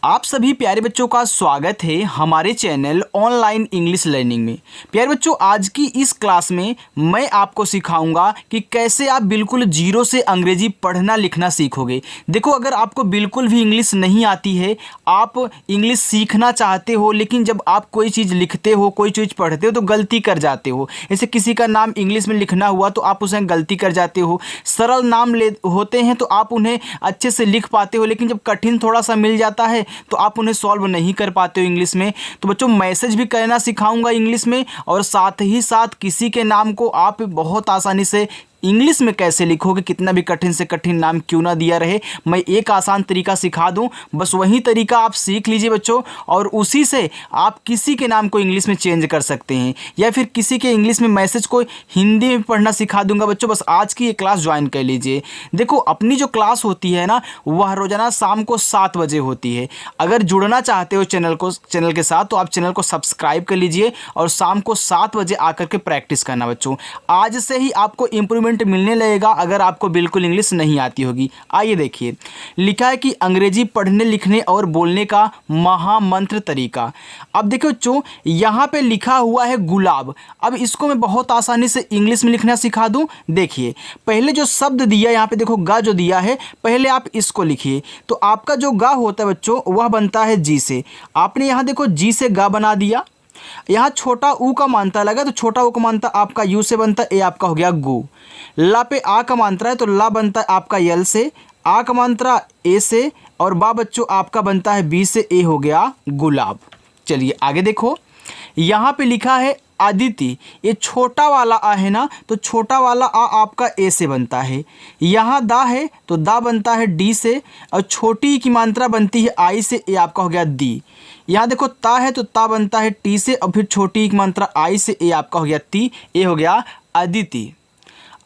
आप सभी प्यारे बच्चों का स्वागत है हमारे चैनल ऑनलाइन इंग्लिश लर्निंग में। प्यारे बच्चों, आज की इस क्लास में मैं आपको सिखाऊंगा कि कैसे आप बिल्कुल जीरो से अंग्रेजी पढ़ना लिखना सीखोगे। देखो, अगर आपको बिल्कुल भी इंग्लिश नहीं आती है, आप इंग्लिश सीखना चाहते हो, लेकिन जब आप कोई चीज़ लिखते हो, कोई चीज़ पढ़ते हो तो गलती कर जाते हो। जैसे किसी का नाम इंग्लिश में लिखना हुआ तो आप उसे गलती कर जाते हो। सरल नाम होते हैं तो आप उन्हें अच्छे से लिख पाते हो, लेकिन जब कठिन थोड़ा सा मिल जाता है तो आप उन्हें सॉल्व नहीं कर पाते हो इंग्लिश में। तो बच्चों, मैसेज भी करना सिखाऊंगा इंग्लिश में, और साथ ही साथ किसी के नाम को आप बहुत आसानी से इंग्लिश में कैसे लिखोगे, कितना भी कठिन से कठिन नाम क्यों ना दिया रहे, मैं एक आसान तरीका सिखा दूं। बस वही तरीका आप सीख लीजिए बच्चों, और उसी से आप किसी के नाम को इंग्लिश में चेंज कर सकते हैं, या फिर किसी के इंग्लिश में मैसेज को हिंदी में पढ़ना सिखा दूंगा बच्चों। बस आज की ये क्लास ज्वाइन कर लीजिए। देखो, अपनी जो क्लास होती है ना, वह रोजाना शाम को 7 बजे होती है। अगर जुड़ना चाहते हो चैनल के साथ, तो आप चैनल को सब्सक्राइब कर लीजिए और शाम को 7 बजे आकर के प्रैक्टिस करना बच्चों। आज से ही आपको इंप्रूवमेंट मिलने लगेगा अगर आपको बिल्कुल इंग्लिश नहीं आती होगी। आइए देखिए, लिखा है कि अंग्रेजी पढ़ने लिखने और बोलने का महामंत्र तरीका। अब देखो बच्चों, यहाँ पे लिखा हुआ है गुलाब। अब इसको मैं बहुत आसानी से इंग्लिश में लिखना सिखा दूं। देखिए, पहले जो शब्द दिया, यहाँ पे देखो गा जो दिया है, पहले आप इसको लिखिए। तो आपका जो गा होता है बच्चों, वह बनता है जी से। आपने यहाँ देखो जी से गा बना दिया। यहाँ छोटा ऊ का मात्रा लगा तो छोटा ऊ का मात्रा आपका यू से बनता है, ए आपका हो गया गु। ला पे आ का मात्रा है तो ला बनता है आपका यल से, आ का मात्रा ए से, और बा बच्चों आपका बनता है बी से, ए हो गया गुलाब। चलिए आगे देखो, यहाँ पे लिखा है अदिति। ये छोटा वाला आ है ना, तो छोटा वाला आ आपका ए से बनता है। यहाँ दा है तो दा बनता है डी से, और छोटी की मात्रा बनती है आई से, ए आपका हो गया दी। यहाँ देखो ता है तो ता बनता है टी से, और फिर छोटी की मात्रा आई से, ए आपका हो गया ती, ए हो गया अदिति।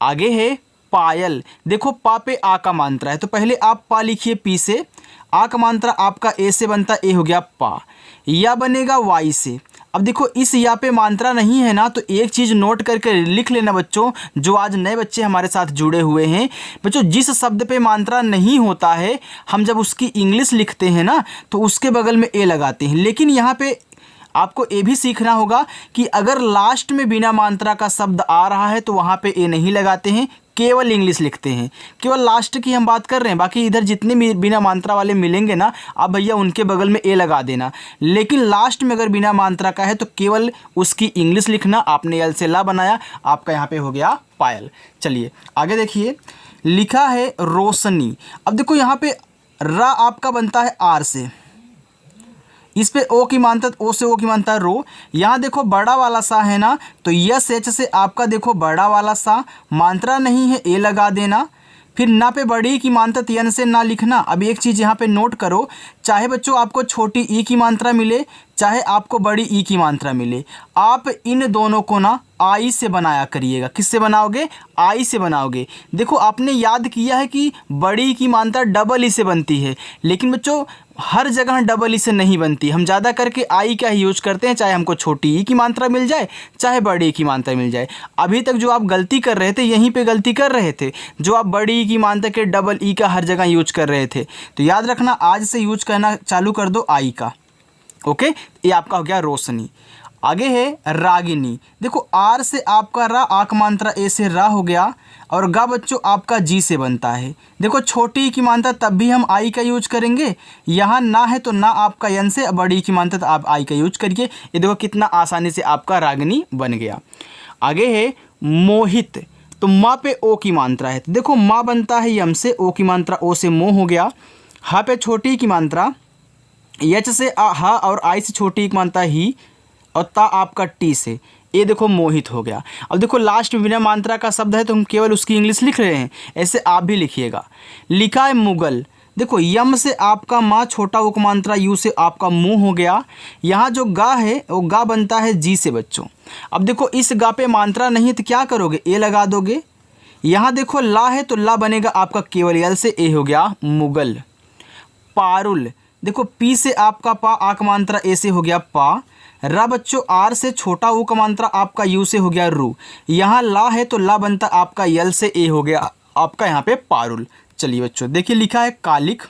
आगे है पायल। देखो पा पे आ का मात्रा है तो पहले आप पा लिखिए पी से, आ का मात्रा आपका ए से बनता, ए हो गया पा। या बनेगा वाई से। अब देखो, इस या पे मात्रा नहीं है ना, तो एक चीज़ नोट करके लिख लेना बच्चों, जो आज नए बच्चे हमारे साथ जुड़े हुए हैं। बच्चों, जिस शब्द पे मात्रा नहीं होता है, हम जब उसकी इंग्लिश लिखते हैं ना, तो उसके बगल में ए लगाते हैं। लेकिन यहाँ पे आपको ये भी सीखना होगा कि अगर लास्ट में बिना मात्रा का शब्द आ रहा है तो वहाँ पे ए नहीं लगाते हैं, केवल इंग्लिश लिखते हैं। केवल लास्ट की हम बात कर रहे हैं, बाकी इधर जितने भी बिना मात्रा वाले मिलेंगे ना, आप भैया उनके बगल में ए लगा देना। लेकिन लास्ट में अगर बिना मात्रा का है तो केवल उसकी इंग्लिश लिखना। आपने यल से ला बनाया, आपका यहाँ पे हो गया पायल। चलिए आगे देखिए, लिखा है रोशनी। अब देखो, यहाँ पे रा आपका बनता है आर से, इस पे ओ की मात्रा, ओ से ओ की मात्रा रो। यहाँ देखो बड़ा वाला सा है ना, तो यस एच से आपका देखो बड़ा वाला सा, मात्रा नहीं है ए लगा देना। फिर ना पे बड़ी की मात्रा यन से ना लिखना। अब एक चीज़ यहाँ पे नोट करो, चाहे बच्चों आपको छोटी ई की मात्रा मिले, चाहे आपको बड़ी ई की मात्रा मिले, आप इन दोनों को ना आई से बनाया करिएगा। किससे बनाओगे? आई से बनाओगे। देखो, आपने याद किया है कि बड़ी की मात्रा डबल ई से बनती है, लेकिन बच्चों हर जगह डबल ई से नहीं बनती। हम ज़्यादा करके आई का ही यूज करते हैं, चाहे हमको छोटी ई की मात्रा मिल जाए, चाहे बड़ी ई की मात्रा मिल जाए। अभी तक जो आप गलती कर रहे थे, यहीं पे गलती कर रहे थे, जो आप बड़ी ई की मात्रा के डबल ई का हर जगह यूज कर रहे थे। तो याद रखना, आज से यूज करना चालू कर दो आई का। ओके, ये आपका हो गया रोशनी। आगे है रागिनी। देखो, आर से आपका रा, आक मात्रा ए से रा हो गया, और गा बच्चों आपका जी से बनता है। देखो, छोटी की मात्रा तब भी हम आई का यूज करेंगे। यहाँ ना है तो ना आपका यन से, बड़ी की मात्रा तो आप आई का यूज करिए। ये देखो कितना आसानी से आपका रागिनी बन गया। आगे है मोहित। तो माँ पे ओ की मात्रा है, तो देखो माँ बनता है यम से, ओ की मात्रा ओ से मोह हो गया। हा पे छोटी की मात्रा, एच से हा, और आई से छोटी की मात्रा ही, और ता आपका टी से, ये देखो मोहित हो गया। अब देखो, लास्ट में बिना मात्रा का शब्द है तो हम केवल उसकी इंग्लिश लिख रहे हैं, ऐसे आप भी लिखिएगा। लिखा है मुगल। देखो, यम से आपका माँ, छोटा उपमात्रा यू से आपका मुंह हो गया। यहाँ जो गा है वो गा बनता है जी से बच्चों। अब देखो, इस गा पे मात्रा नहीं है तो क्या करोगे? ए लगा दोगे। यहाँ देखो ला है तो ला बनेगा आपका केवल यल से, ए हो गया मुगल। पारुल। देखो, पी से आपका पा, आक मात्रा ए से हो गया पा। रा बच्चों आर से, छोटा ऊ का मात्रा आपका यू से हो गया रू। यहाँ ला है तो ला बनता आपका यल से, ए हो गया आपका यहाँ पे पारुल। चलिए बच्चों देखिए, लिखा है कालिक।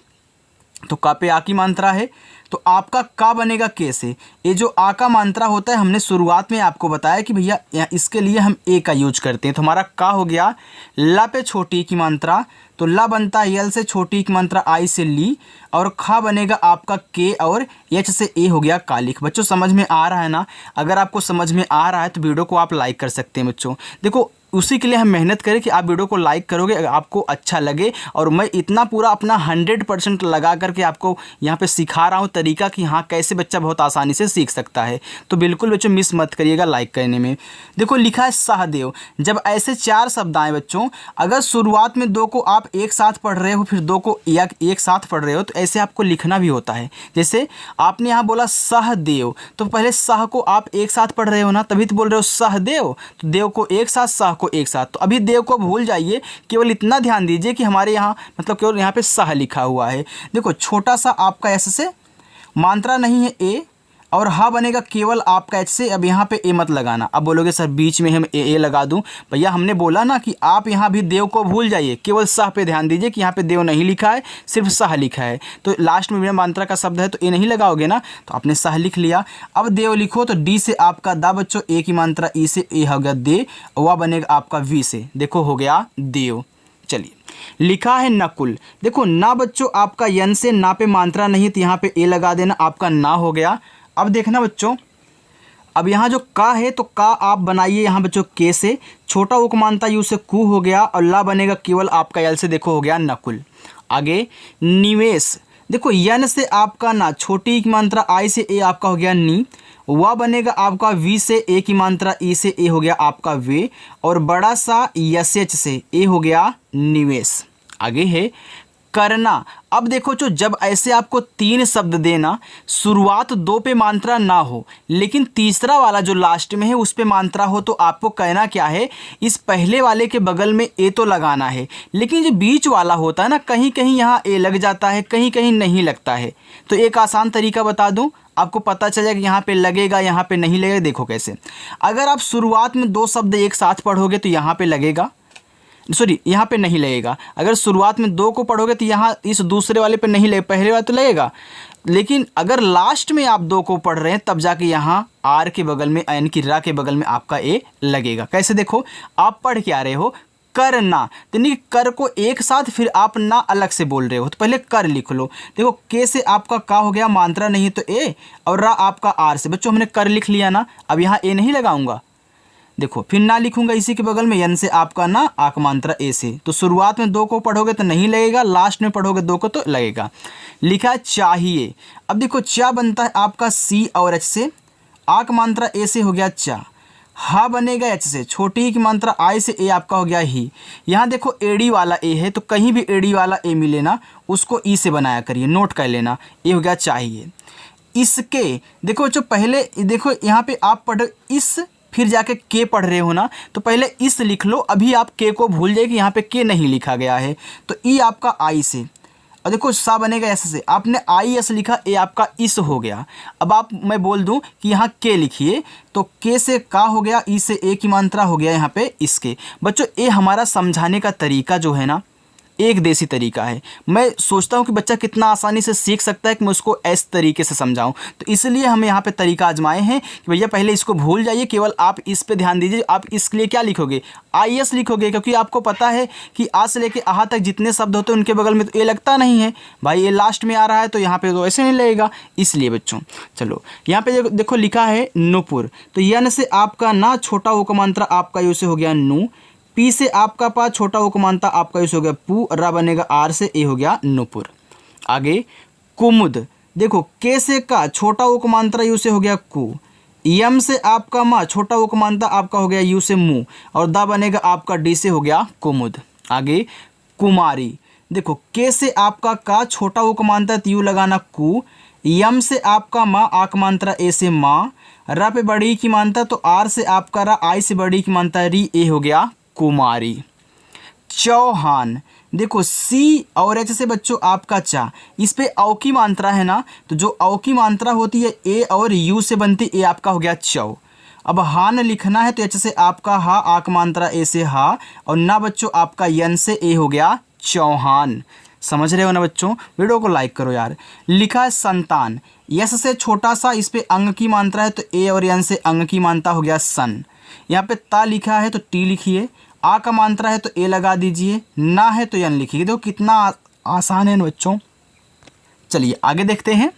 तो का पे आ की मात्रा है, तो आपका का बनेगा के से। ये जो आ का मात्रा होता है हमने शुरुआत में आपको बताया कि भैया इसके लिए हम ए का यूज करते हैं। तो हमारा का हो गया, ला पे छोटी ई की मात्रा, तो ला बनता है यल से छोटी ई की मात्रा आई से ली, और खा बनेगा आपका के और एच से ए हो गया कालिक। बच्चों समझ में आ रहा है ना? अगर आपको समझ में आ रहा है तो वीडियो को आप लाइक कर सकते हैं बच्चों। देखो उसी के लिए हम मेहनत करें कि आप वीडियो को लाइक करोगे अगर आपको अच्छा लगे, और मैं इतना पूरा अपना 100% लगा करके आपको यहाँ पे सिखा रहा हूँ तरीका कि हाँ कैसे बच्चा बहुत आसानी से सीख सकता है। तो बिल्कुल बच्चों मिस मत करिएगा लाइक करने में। देखो लिखा है सहदेव। जब ऐसे 4 शब्द आए बच्चों, अगर शुरुआत में 2 को आप एक साथ पढ़ रहे हो, फिर 2 को एक साथ पढ़ रहे हो, तो ऐसे आपको लिखना भी होता है। जैसे आपने यहाँ बोला सहदेव, तो पहले सह को आप एक साथ पढ़ रहे हो ना, तभी तो बोल रहे हो सहदेव। तो देव को एक साथ, सह को एक साथ। तो अभी देव को भूल जाइए, केवल इतना ध्यान दीजिए कि हमारे यहाँ मतलब केवल यहाँ पे सह लिखा हुआ है। देखो छोटा सा आपका एस से मात्रा नहीं है ए, और हा बनेगा केवल आपका एच से। अब यहाँ पे ए मत लगाना। अब बोलोगे सर बीच में हम ए लगा दूं, भैया हमने बोला ना कि आप यहाँ भी देव को भूल जाइए, केवल सह पे ध्यान दीजिए कि यहाँ पे देव नहीं लिखा है, सिर्फ सह लिखा है। तो लास्ट में बिना मात्रा का शब्द है तो ए नहीं लगाओगे ना, तो आपने सह लिख लिया। अब देव लिखो तो डी से आपका दा बच्चों, ए की मात्रा ई से ए हो गया दे, वह बनेगा आपका वी से, देखो हो गया देव। चलिए लिखा है नकुल। देखो ना बच्चों आपका यन से ना पे मात्रा नहीं, तो यहाँ पे ए लगा देना, आपका ना हो गया। अब देखना बच्चों, अब यहाँ जो का है तो का आप बनाइए यहाँ बच्चों के से, छोटा उपमानता यू से कू हो गया, और ला बनेगा केवल आपका यल से, देखो हो गया नकुल। आगे निवेश। देखो यन से आपका ना, छोटी की मात्रा आई से ए आपका हो गया नी, वह बनेगा आपका वी से, ए की मात्रा ई से ए हो गया आपका वे, और बड़ा सा यस एच से ए हो गया निवेश। आगे है करना। अब देखो जो जब ऐसे आपको 3 शब्द देना, शुरुआत 2 पे मात्रा ना हो, लेकिन तीसरा वाला जो लास्ट में है उस पे मात्रा हो, तो आपको कहना क्या है, इस पहले वाले के बगल में ए तो लगाना है, लेकिन जो बीच वाला होता है ना, कहीं कहीं यहाँ ए लग जाता है, कहीं कहीं नहीं लगता है। तो एक आसान तरीका बता दूं, आपको पता चल जाएगा कि यहाँ पे लगेगा, यहाँ पे नहीं लगेगा। देखो कैसे, अगर आप शुरुआत में 2 शब्द एक साथ पढ़ोगे तो यहाँ पे लगेगा, सॉरी यहाँ पे नहीं लगेगा। अगर शुरुआत में 2 को पढ़ोगे तो यहाँ इस दूसरे वाले पे नहीं लगेगा, पहले वाले तो लगेगा। लेकिन अगर लास्ट में आप 2 को पढ़ रहे हैं तब जाके यहाँ आर के बगल में, यानी कि रा के बगल में आपका ए लगेगा। कैसे देखो, आप पढ़ के आ रहे हो करना, तो नहीं कर को एक साथ फिर आप ना अलग से बोल रहे हो, तो पहले कर लिख लो। देखो के से आपका का हो गया, मात्रा नहीं तो ए, और रा आपका आर से। बच्चों हमने कर लिख लिया ना, अब यहाँ ए नहीं लगाऊंगा, देखो फिर ना लिखूंगा इसी के बगल में, यन से आपका ना, आक मात्रा ए से। तो शुरुआत में 2 को पढ़ोगे तो नहीं लगेगा, लास्ट में पढ़ोगे 2 को तो लगेगा। लिखा चाहिए। अब देखो चा बनता है आपका सी और एच से, आक मात्रा ए से हो गया चा, हा बनेगा एच से, छोटी ही की मात्रा आई से ए आपका हो गया ही। यहाँ देखो एडी वाला ए है, तो कहीं भी एडी वाला ए मिले ना उसको ई से बनाया करिए, नोट कर लेना। ये हो गया चाहिए। इसके देखो जो पहले देखो यहाँ पे आप पढ़ इस, फिर जाके के पढ़ रहे हो ना, तो पहले इस लिख लो। अभी आप के को भूल जाए कि यहाँ पे के नहीं लिखा गया है, तो ई आपका आई से, और देखो सा बनेगा एस से, आपने आई एस लिखा, ए आपका इस हो गया। अब आप मैं बोल दूं कि यहाँ के लिखिए, तो के से का हो गया, ई से ए की मात्रा हो गया यहाँ पे इसके। बच्चों ये हमारा समझाने का तरीका जो है ना, एक देसी तरीका है। मैं सोचता हूँ कि बच्चा कितना आसानी से सीख सकता है कि मैं उसको इस तरीके से समझाऊं, तो इसलिए हम यहाँ पे तरीका आजमाए हैं कि भैया पहले इसको भूल जाइए, केवल आप इस पे ध्यान दीजिए। आप इसके लिए क्या लिखोगे, आई एस लिखोगे, क्योंकि आपको पता है कि आ से लेके आहा तक जितने शब्द होते हैं उनके बगल में तो ए लगता नहीं है भाई, ये लास्ट में आ रहा है तो यहाँ पे तो ऐसे नहीं लगेगा, इसलिए बच्चों। चलो यहाँ पे देखो लिखा है नुपुर, तो यन से आपका ना, छोटा उपमांत्रा आपका यू से हो गया नू, पी से आपका पा, छोटा उपमानता आपका इस हो गया पू, रा बनेगा आर से, ए हो गया नुपुर। आगे कुमुद। देखो के से का, छोटा उपमांत्रा यू से हो गया कु, यम से आपका मा, छोटा उपमानता आपका हो गया यू से मु, और दा बनेगा आपका डी से हो गया कुमुद। आगे कुमारी। देखो के से आपका का, छोटा उपमानता यू लगाना कु, यम से आपका माँ, आक मात्रा ए से माँ, रा पे बड़ी की मानता तो आर से आपका रा, आई से बड़ी की मानता री, ए हो गया कुमारी। चौहान। देखो सी और एच से बच्चों आपका चा, इस पे औ की मात्रा है ना, तो जो औ की मात्रा होती है ए और यू से बनती, ए आपका हो गया चौ। अब हान लिखना है तो एच से आपका हा, आक मात्रा ए से हा, और ना बच्चों आपका यन से, ए हो गया चौहान। समझ रहे हो ना बच्चों? वीडियो को लाइक करो यार। लिखा है संतान, यस से छोटा सा, इस पे अंग की मात्रा है तो ए और एन से अंग की मात्रा हो गया सन। यहाँ पे ता लिखा है तो टी लिखिए, आ का मात्रा है तो ए लगा दीजिए, ना है तो एन लिखिए। देखो कितना आसान है ना बच्चों। चलिए आगे देखते हैं।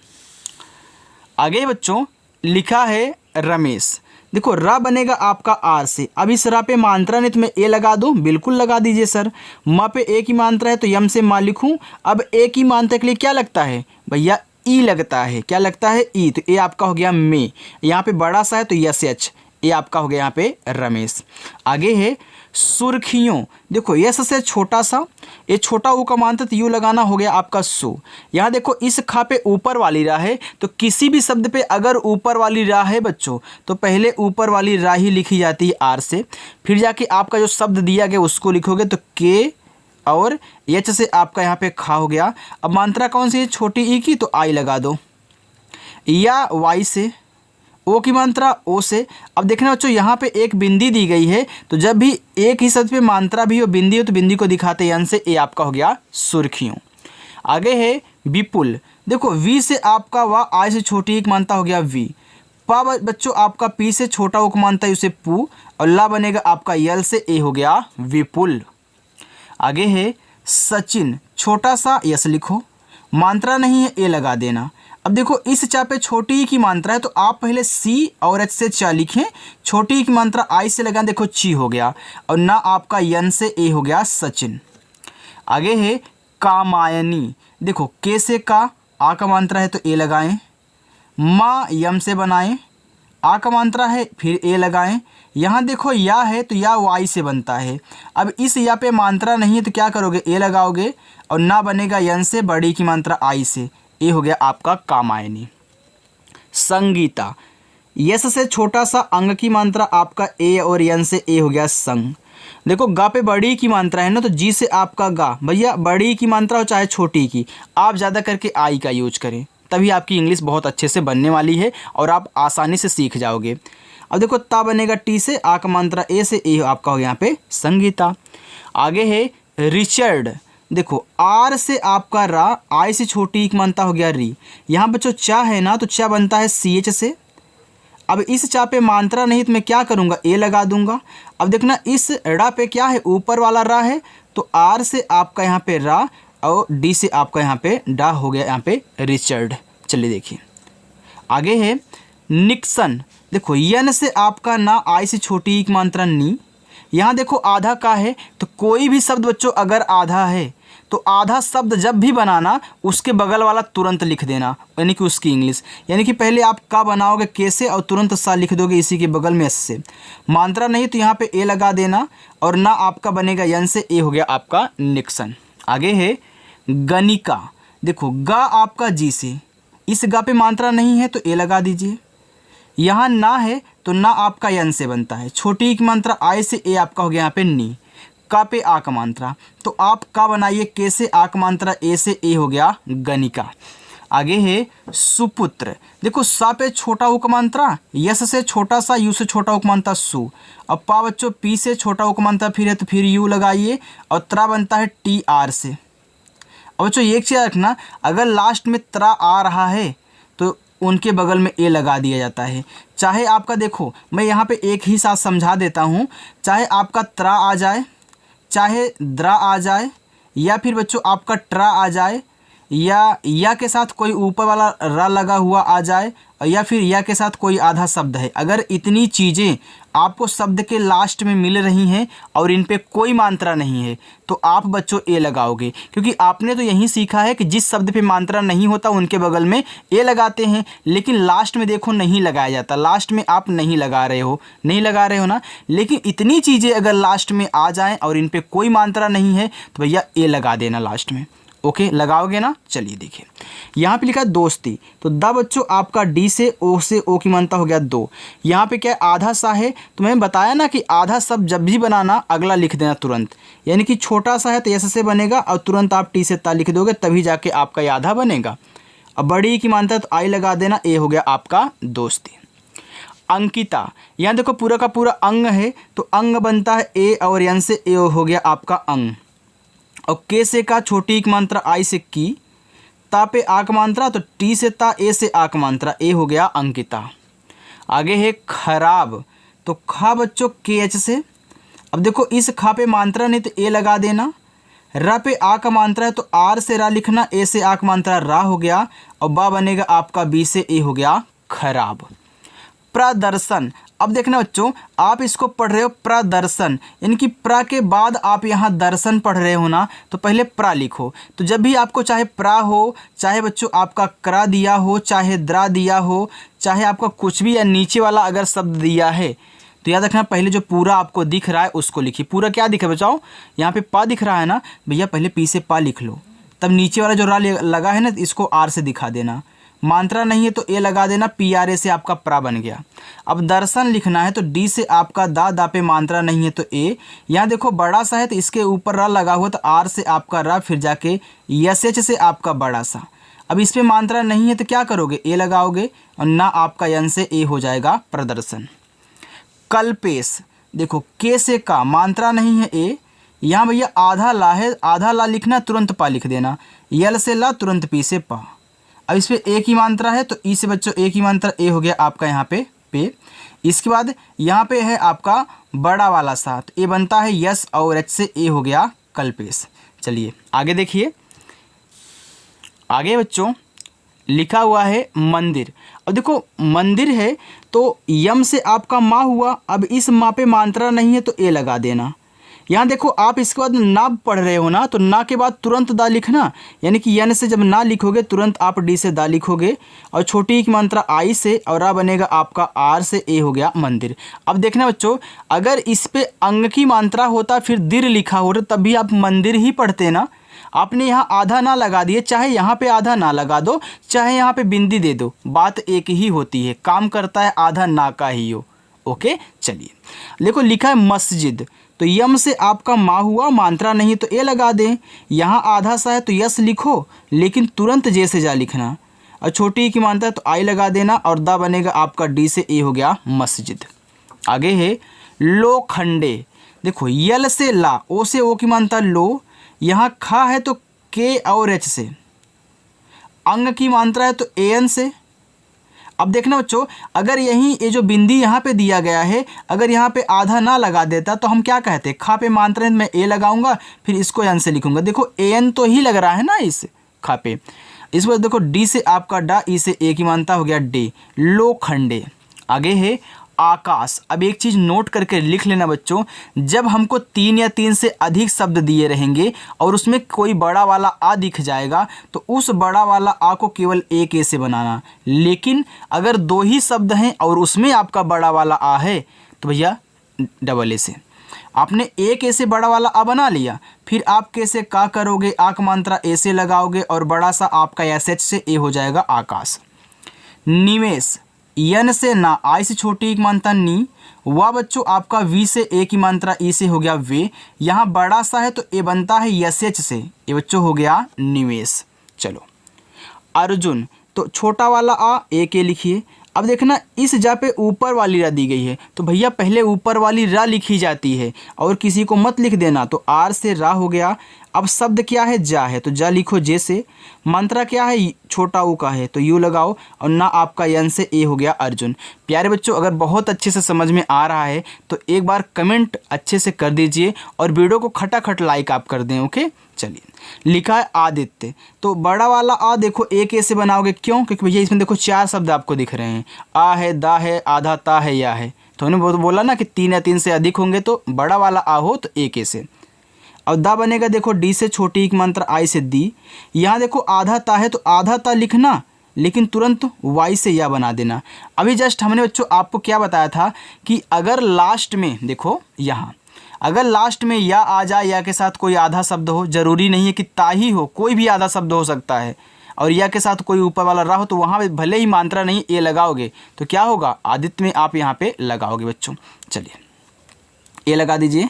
आगे बच्चों लिखा है रमेश। देखो र बनेगा आपका आर से। अब इस र पे मात्रा नहीं तो मैं ए लगा दूं, बिल्कुल लगा दीजिए सर। म पे ए की मात्रा है तो यम से मा लिखूं। अब ए की मात्रा के लिए क्या लगता है भैया? ई लगता है। क्या लगता है? ई। तो ए आपका हो गया मे, यहाँ पे बड़ा सा है तो यस एच, ये आपका हो गया यहाँ पे रमेश। आगे है सुर्खियों। देखो यस से छोटा सा, ये छोटा ऊ का मात्रा तो यू लगाना हो गया आपका सु। यहाँ देखो इस खा पे ऊपर वाली राह है, तो किसी भी शब्द पे अगर ऊपर वाली राह है बच्चों तो पहले ऊपर वाली राह ही लिखी जाती है आर से, फिर जाके आपका जो शब्द दिया गया उसको लिखोगे तो के और एच से आपका यहाँ पे खा हो गया। अब मात्रा कौन सी है? छोटी ई की, तो आई लगा दो, या वाई से, ओ की मात्रा ओ से। अब देखना बच्चों यहाँ पे एक बिंदी दी गई है, तो जब भी एक ही शब्द पे मात्रा भी हो बिंदी हो तो बिंदी को दिखाते हैं एन से, ए आपका हो गया सुर्खियों। आगे है विपुल। देखो वी से आपका वा, आई से छोटी एक मात्रा हो गया वी। पा बच्चों आपका पी से छोटा उक मानता है उसे पू, और ला बनेगा आपका यल से, ए हो गया विपुल। आगे है सचिन, छोटा सा यस लिखो, मात्रा नहीं है ए लगा देना। अब देखो इस चा पे छोटी ई की मात्रा है तो आप पहले सी और एच से चा लिखें, छोटी ई की मात्रा आई से लगाएं, देखो ची हो गया, और ना आपका यन से ए हो गया सचिन। आगे है कामायनी। देखो के से का, आ का मात्रा है तो ए लगाएं, मा यम से बनाएं, आ का मात्रा है फिर ए लगाएं। यहाँ देखो या है तो या वाई से बनता है। अब इस या पे मात्रा नहीं है तो क्या करोगे? ए लगाओगे, और ना बनेगा यन से, बड़ी की मात्रा आई से, ए हो गया आपका कामायनी। संगीता, यस से छोटा सा, अंग की मात्रा आपका ए और यन से, ए हो गया संग। देखो गा पे बड़ी की मात्रा है ना, तो जी से आपका गा, भैया बड़ी की मात्रा हो चाहे छोटी की, आप ज़्यादा करके आई का यूज करें, तभी आपकी इंग्लिश बहुत अच्छे से बनने वाली है और आप आसानी से सीख जाओगे। अब देखो ता बनेगा टी से, आ का मात्रा ए से, ए आपका हो गया यहाँ पे संगीता। आगे है रिचर्ड। देखो आर से आपका रा, आई से छोटी एक मात्रा हो गया री। यहाँ बच्चों चा है ना, तो चा बनता है सी एच से। अब इस चा पे मात्रा नहीं तो मैं क्या करूँगा? ए लगा दूंगा। अब देखना इस रा पे क्या है? ऊपर वाला रा है, तो आर से आपका यहाँ पे रा और डी से आपका यहाँ पे डा हो गया यहाँ पे रिचर्ड। चलिए देखिए आगे है निक्सन। देखो यन से आपका ना, आई से छोटी एक मात्रा नी। यहाँ देखो आधा का है, तो कोई भी शब्द बच्चों अगर आधा है तो आधा शब्द जब भी बनाना उसके बगल वाला तुरंत लिख देना, यानी कि उसकी इंग्लिश, यानी कि पहले आप का बनाओगे के से और तुरंत सा लिख दोगे इसी के बगल में एस से। मात्रा नहीं तो यहाँ पे ए लगा देना, और ना आपका बनेगा यन से, ए हो गया आपका निक्सन। आगे है गणिका। देखो गा आपका जी से, इस गा पे मात्रा नहीं है तो ए लगा दीजिए। यहाँ ना है तो ना आपका यन से बनता है, छोटी की मात्रा आई से, ए आपका हो गया यहाँ पे नी। का पे आ का मात्रा, तो आप का बनाइए के से, आ का मात्रा ए से, ए हो गया गणिका। आगे है सुपुत्र। देखो सा पे छोटा उ का मात्रा, यस से छोटा सा, यू से छोटा उ का मात्रा सु। अब पा बच्चों पी से छोटा उ का मात्रा फिर है तो फिर यू लगाइए, और त्रा बनता है टी आर से। अब बच्चों एक चीज़ रखना, अगर लास्ट में त्रा आ रहा है तो उनके बगल में ए लगा दिया जाता है। चाहे आपका देखो मैं यहाँ पे एक ही साथ समझा देता हूँ, चाहे आपका त्रा आ जाए, चाहे द्रा आ जाए, या फिर बच्चों आपका ट्रा आ जाए, या के साथ कोई ऊपर वाला रा लगा हुआ आ जाए, या फिर या के साथ कोई आधा शब्द है, अगर इतनी चीज़ें आपको शब्द के लास्ट में मिल रही हैं और इन पे कोई मात्रा नहीं है तो आप बच्चों ए लगाओगे, क्योंकि आपने तो यही सीखा है कि जिस शब्द पे मात्रा नहीं होता उनके बगल में ए लगाते हैं, लेकिन लास्ट में देखो नहीं लगाया जाता। लास्ट में आप नहीं लगा रहे हो ना, लेकिन इतनी चीज़ें अगर लास्ट में आ जाएँ और इन पर कोई मात्रा नहीं है तो भैया ए लगा देना लास्ट में। ओके लगाओगे ना। चलिए देखिए यहाँ पे लिखा है दोस्ती, तो द बच्चों आपका डी से ओ की मात्रा हो गया दो। यहाँ पे क्या आधा सा है, तो मैंने बताया ना कि आधा शब्द जब भी बनाना अगला लिख देना तुरंत, यानी कि छोटा सा है तो ऐसे से बनेगा और तुरंत आप टी से ता लिख दोगे तभी जाके आपका ये आधा बनेगा। अब बड़ी की मात्रा तो आई लगा देना, ए हो गया आपका दोस्ती। अंकिता, यहाँ देखो पूरा का पूरा अंग है तो अंग बनता है ए और यन से, ए हो गया आपका अंग। और के से का छोटी एक मात्रा आई से की, ता पे आक मात्रा तो टी से ता, ए से आक मात्रा ए हो गया अंकिता। आगे है खराब, तो खा बच्चों के एच से। अब देखो इस खा पे मात्रा नहीं तो ए लगा देना, रा पे आ का मात्रा है तो आर से रा लिखना, ए से आक मात्रा रा हो गया और बा बनेगा आपका बी से ए हो गया खराब। प्रदर्शन, अब देखना बच्चों आप इसको पढ़ रहे हो प्रदर्शन, यानी कि प्र के बाद आप यहाँ दर्शन पढ़ रहे हो ना, तो पहले प्र लिखो। तो जब भी आपको चाहे प्र हो, चाहे बच्चों आपका क्रा दिया हो, चाहे द्रा दिया हो, चाहे आपका कुछ भी या नीचे वाला अगर शब्द दिया है, तो याद रखना पहले जो पूरा आपको दिख रहा है उसको लिखिए। पूरा क्या दिख रहा है बचाओ, यहाँ पे पा दिख रहा है ना भैया, पहले पी से पा लिख लो, तब नीचे वाला जो रा लगा है ना इसको आर से दिखा देना। मात्रा नहीं है तो ए लगा देना, पी आर ए से आपका प्रा बन गया। अब दर्शन लिखना है तो डी से आपका दा पे मात्रा नहीं है तो ए। यहाँ देखो बड़ा सा है तो इसके ऊपर रा लगा हुआ तो आर से आपका रा, फिर जाके यस एच से आपका बड़ा सा। अब इस पे मात्रा नहीं है तो क्या करोगे, ए लगाओगे और ना आपका यन से ए हो जाएगा प्रदर्शन। कल्पेश, देखो के से का मात्रा नहीं है ए, यहाँ भैया आधा ला है, आधा ला लिखना तुरंत पा लिख देना, यल से ला तुरंत पी से पा। अब इस पे एक ही मात्रा है तो ई से बच्चों एक ही मात्रा ए हो गया आपका यहाँ पे पे। इसके बाद यहाँ पे है आपका बड़ा वाला साथ, ए बनता है यस और एच से ए हो गया कल्पेश। चलिए आगे देखिए, आगे बच्चों लिखा हुआ है मंदिर। अब देखो मंदिर है तो यम से आपका माँ हुआ, अब इस माँ पे मात्रा नहीं है तो ए लगा देना। यहाँ देखो आप इसके बाद ना पढ़ रहे हो ना, तो ना के बाद तुरंत दा लिखना, यानी कि यन से जब ना लिखोगे तुरंत आप डी से दा लिखोगे और छोटी एक मात्रा आई से और रा बनेगा आपका आर से ए हो गया मंदिर। अब देखना बच्चों अगर इस पे अंग की मात्रा होता फिर दिर लिखा होता तब भी आप मंदिर ही पढ़ते ना। आपने यहाँ आधा ना लगा दिए, चाहे यहाँ पे आधा ना लगा दो, चाहे यहाँ पे बिंदी दे दो, बात एक ही होती है, काम करता है आधा ना का ही हो। ओके चलिए देखो लिखा है मस्जिद, तो यम से आपका माँ हुआ, मात्रा नहीं तो ए लगा दें। यहाँ आधा सा है तो यस लिखो लेकिन तुरंत जे से जा लिखना, और छोटी की मात्रा है तो आई लगा देना और दा बनेगा आपका डी से ए हो गया मस्जिद। आगे है लोखंडे, देखो यल से ला, ओ से ओ की मात्रा लो, यहाँ खा है तो के और एच से, अंग की मात्रा है तो ए एन से। अब देखना बच्चों अगर यही ये जो बिंदी यहाँ पे दिया गया है अगर यहाँ पे आधा ना लगा देता तो हम क्या कहते, खा पे मात्रा मैं ए लगाऊंगा फिर इसको एन से लिखूंगा। देखो ए एन तो ही लग रहा है ना इस खा पे, इस वजह देखो डी से आपका डा, ई से ए की मात्रा हो गया डे, लोखंडे। आगे है आकाश। अब एक चीज़ नोट करके लिख लेना बच्चों, जब हमको 3 या 3 से अधिक शब्द दिए रहेंगे और उसमें कोई बड़ा वाला आ दिख जाएगा तो उस बड़ा वाला आ को केवल एक ए से बनाना। लेकिन अगर 2 ही शब्द हैं और उसमें आपका बड़ा वाला आ है तो भैया डबल ए से। आपने एक ए से बड़ा वाला आ बना लिया, फिर आप कैसे का करोगे, आक मात्रा ए से लगाओगे और बड़ा सा आपका एस एच से ए हो जाएगा आकाश। निवेश, यन से ना, आई से छोटी एक मात्रा नी, वह बच्चों आपका वी से ए की मात्रा ई से हो गया वे। यहाँ बड़ा सा है तो ए बनता है यस एच से, ये बच्चों हो गया निवेश। चलो अर्जुन, तो छोटा वाला आ ए के लिखिए। अब देखना इस जा पे ऊपर वाली रा दी गई है तो भैया पहले ऊपर वाली रा लिखी जाती है और किसी को मत लिख देना, तो आर से रा हो गया। अब शब्द क्या है, जा है तो जा लिखो जे से। मंत्रा क्या है, छोटा ऊ का है तो यू लगाओ और ना आपका यन से ए हो गया अर्जुन। प्यारे बच्चों अगर बहुत अच्छे से समझ में आ रहा है तो एक बार कमेंट अच्छे से कर दीजिए और वीडियो को खटाखट लाइक आप कर दें। ओके चलिए लिखा है आदित्य, तो बड़ा वाला आ देखो एक ए से बनाओगे, क्यों, क्योंकि भैया इसमें देखो 4 शब्द आपको दिख रहे हैं, आ है, दा है, आधा, ता है, या है। तो उन्होंने बोला ना कि 3 या 3 से अधिक होंगे तो बड़ा वाला आ हो तो एक ए से। और दा बनेगा देखो डी से छोटी एक मंत्र आई से दी। यहाँ देखो आधा ता है तो आधा ता लिखना लेकिन तुरंत वाई से या बना देना। अभी जस्ट हमने बच्चों आपको क्या बताया था कि अगर लास्ट में देखो यहाँ अगर लास्ट में या आ जाए, या के साथ कोई आधा शब्द हो, ज़रूरी नहीं है कि ता ही हो, कोई भी आधा शब्द हो सकता है, और या के साथ कोई ऊपर वाला रा हो तो वहाँ पे भले ही मात्रा नहीं ए लगाओगे तो क्या होगा, आदित्य में आप यहाँ पे लगाओगे बच्चों। चलिए ए लगा दीजिए।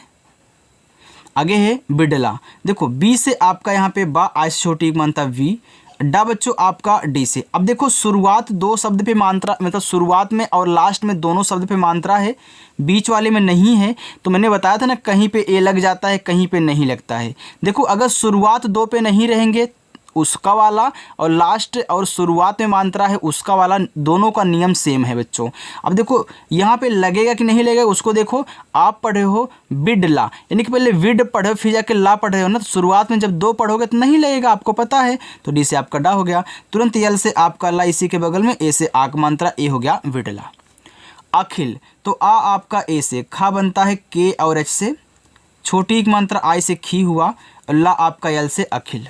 आगे है बिडला, देखो बी से आपका यहाँ पे बा, आज छोटी एक मात्रा वी, डा बच्चों आपका डी से। अब देखो शुरुआत दो शब्द पे मात्रा, मतलब शुरुआत में और लास्ट में दोनों शब्द पे मात्रा है, बीच वाले में नहीं है। तो मैंने बताया था ना, कहीं पे ए लग जाता है, कहीं पे नहीं लगता है। देखो अगर शुरुआत दो पे नहीं रहेंगे उसका वाला, और लास्ट और शुरुआत में मात्रा है उसका वाला, दोनों का नियम सेम है बच्चों। अब देखो यहाँ पे लगेगा कि नहीं लगेगा उसको देखो। आप पढ़े हो बिडला, यानी कि पहले विड पढ़े फिर जाके ला पढ़ रहे हो ना, तो शुरुआत में जब दो पढ़ोगे तो नहीं लगेगा, आपको पता है। तो डी से आपका डा हो गया। तुरंत यल से आपका ला, इसी के बगल में ए से आक मात्रा ए हो गया विडला। अखिल, तो आ आपका ए से, खा बनता है के और एच से, छोटी एक मात्रा आई से खी हुआ, ला आपका यल से अखिल।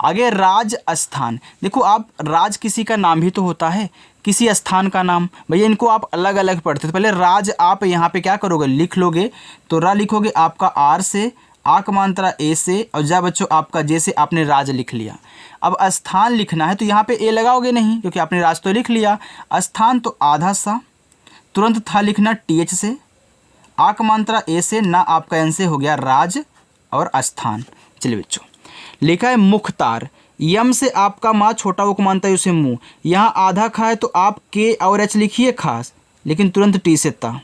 आगे राजस्थान, देखो आप राज किसी का नाम ही तो होता है, किसी स्थान का नाम। भैया इनको आप अलग अलग पढ़ते थे। पहले राज आप यहाँ पे क्या करोगे, लिख लोगे। तो रा लिखोगे आपका आर से, आक मात्रा ए से, और जा बच्चों आपका जे से आपने राज लिख लिया। अब स्थान लिखना है तो यहाँ पे ए लगाओगे नहीं, क्योंकि आपने राज तो लिख लिया। स्थान तो आधा सा, तुरंत था लिखना टी एच से, आक मात्रा ए से, ना आपका एन से हो गया राज और स्थान। चलिए बच्चों, लिखा है मुख्तार, यम से आपका माँ छोटा उक मानता है उसे मुँह, यहाँ आधा खा है तो आप के और एच लिखिए खास, लेकिन तुरंत टी से ता,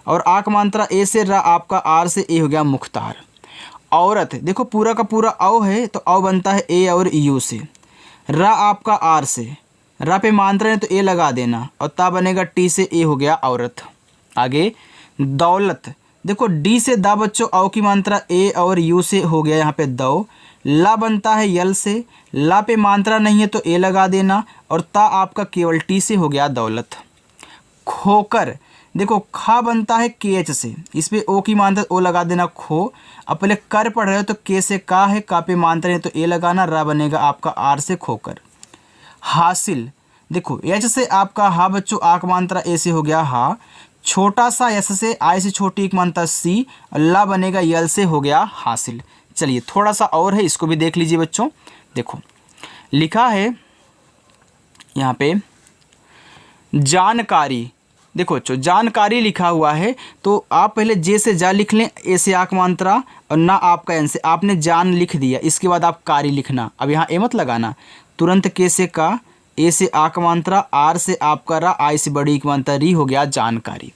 और आक मात्रा ए से रा, आपका आर से ए हो गया मुख्तार। औरत, देखो पूरा का पूरा औ है तो औ बनता है ए और यू से, रा आपका आर से, रा पे मात्रा है तो ए लगा देना, और ता बनेगा टी से ए हो गया औरत। आगे दौलत, देखो डी से दा बच्चों, औ की मात्रा ए और यू से हो गया यहाँ पे दौ, ला बनता है यल से, ला पे मात्रा नहीं है तो ए लगा देना, और ता आपका केवल टी से हो गया दौलत। खोकर, देखो खा बनता है के एच से, इस पे ओ की मात्रा ओ लगा देना खो। अब पहले कर पढ़ रहे हो तो के से का है, का पे मात्रा है तो ए लगाना, रा बनेगा आपका आर से खोकर। हासिल, देखो एच से आपका हा बच्चों, आक मात्रा ए से हो गया हा, छोटा सा एस से, आई से छोटी एक मात्रा सी, ला बनेगा यल से हो गया हासिल। चलिए थोड़ा सा और है, इसको भी देख लीजिए बच्चों। देखो लिखा है यहाँ पे जानकारी, देखो बच्चों जानकारी लिखा हुआ है, तो आप पहले जे से जा लिख लें, ए से आक मात्रा, और ना आपका एन से, आपने जान लिख दिया, इसके बाद आप कारी लिखना। अब यहाँ ए मत लगाना, तुरंत के से का, ए से आक मात्रा, आर से आपका रा, आई से बड़ी एक मात्रा री, हो गया जानकारी।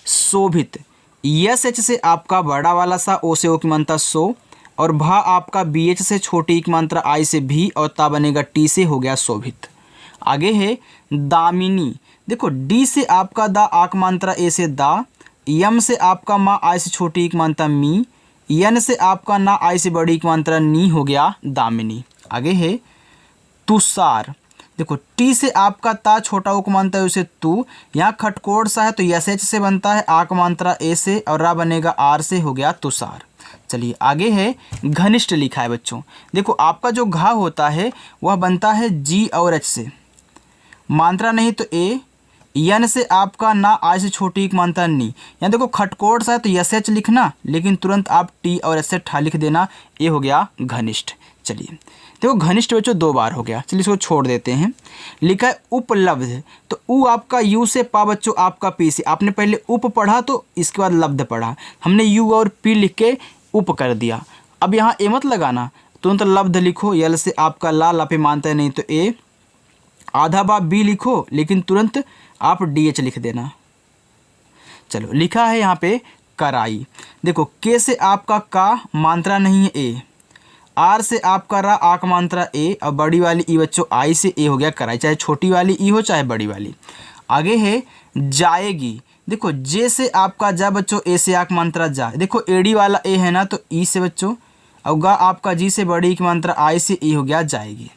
शोभित, यस एच से आपका बड़ा वाला सा, ओ से ओ की मात्रा सो, और भा आपका बी एच से छोटी एक मात्रा आई से भी, और ता बनेगा टी से हो गया शोभित। आगे है दामिनी, देखो डी से आपका दा, आक मात्रा ए से दा, यम से आपका माँ, आई से छोटी एक मात्रा मी, यन से आपका ना, आई से बड़ी एक मात्रा नी, हो गया दामिनी। आगे है तुषार, देखो टी से आपका ता, छोटा उक मानता है उसे तू, यहाँ खटकोड़ सा है तो यस एच से बनता है, आक मात्रा ए से, और रा बनेगा आर से, हो गया तुषार। चलिए आगे है घनिष्ठ लिखा है बच्चों। देखो आपका जो घा होता है वह बनता है जी और एच से, मात्रा नहीं तो ए, यन से आपका ना, आई से छोटी एक मात्रा नी। यहाँ देखो खटकोड़ सा है तो यस एच लिखना, लेकिन तुरंत आप टी और एस से ठा लिख देना, ये हो गया घनिष्ठ। चलिए देखो घनिष्ठ बच्चों दो बार हो गया, चलिए इसको छोड़ देते हैं। लिखा है उपलब्ध, तो उ आपका यू से, पा बच्चों आपका पी से, आपने पहले उप पढ़ा तो इसके बाद लब्ध पढ़ा, हमने यू और पी लिख के उप कर दिया। अब यहाँ ए मत लगाना, तुरंत लब्ध लिखो, यल से आपका ला, ला पे मानता है नहीं तो ए, आधा बा बी लिखो, लेकिन तुरंत आप डी एच लिख देना। चलो लिखा है यहाँ पे कराई, देखो के से आपका का, मात्रा नहीं है ए, आर से आपका रा, आक मात्रा ए, और बड़ी वाली ई बच्चों आई से, ए हो गया कराई, चाहे छोटी वाली ई हो चाहे बड़ी वाली। आगे है जाएगी, देखो जे से आपका जा बच्चों, ए से आक मात्रा जा, देखो एडी वाला ए है ना तो ई से बच्चों, और गा आपका जी से बड़ी की मात्रा आई से, ई हो गया जाएगी।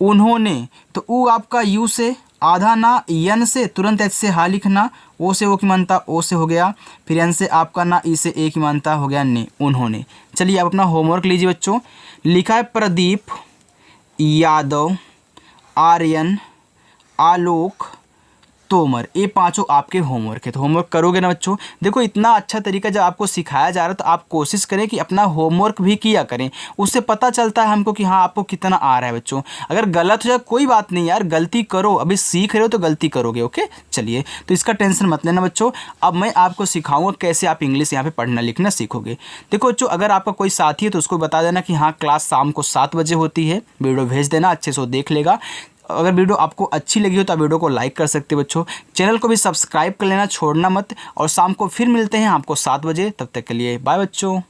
उन्होंने, तो ऊ आपका यू से, आधा ना, यन से तुरंत एच से हा लिखना, ओ से ओ की मानता ओ से हो गया, फिर एन से आपका ना, ई से ए की मानता हो गया ने, उन्होंने। चलिए आप अपना होमवर्क लीजिए बच्चों। लिखा है प्रदीप, यादव, आर्यन, आलोक, तोमर, ये पांचों आपके होमवर्क है। तो होमवर्क करोगे ना बच्चों। देखो इतना अच्छा तरीका जब आपको सिखाया जा रहा है तो आप कोशिश करें कि अपना होमवर्क भी किया करें, उससे पता चलता है हमको कि हाँ आपको कितना आ रहा है बच्चों। अगर गलत हो जाए कोई बात नहीं यार, गलती करो, अभी सीख रहे हो तो गलती करोगे। ओके चलिए, तो इसका टेंशन मत लेना बच्चों। अब मैं आपको सिखाऊंगा कैसे आप इंग्लिश यहाँ पे पढ़ना लिखना सीखोगे। देखो बच्चों, अगर आपका कोई साथी है तो उसको बता देना कि हाँ क्लास शाम को 7 बजे होती है, वीडियो भेज देना, अच्छे से वो देख लेगा। अगर वीडियो आपको अच्छी लगी हो तो आप वीडियो को लाइक कर सकते हो बच्चों। चैनल को भी सब्सक्राइब कर लेना, छोड़ना मत। और शाम को फिर मिलते हैं आपको 7 बजे, तब तक के लिए बाय बच्चों।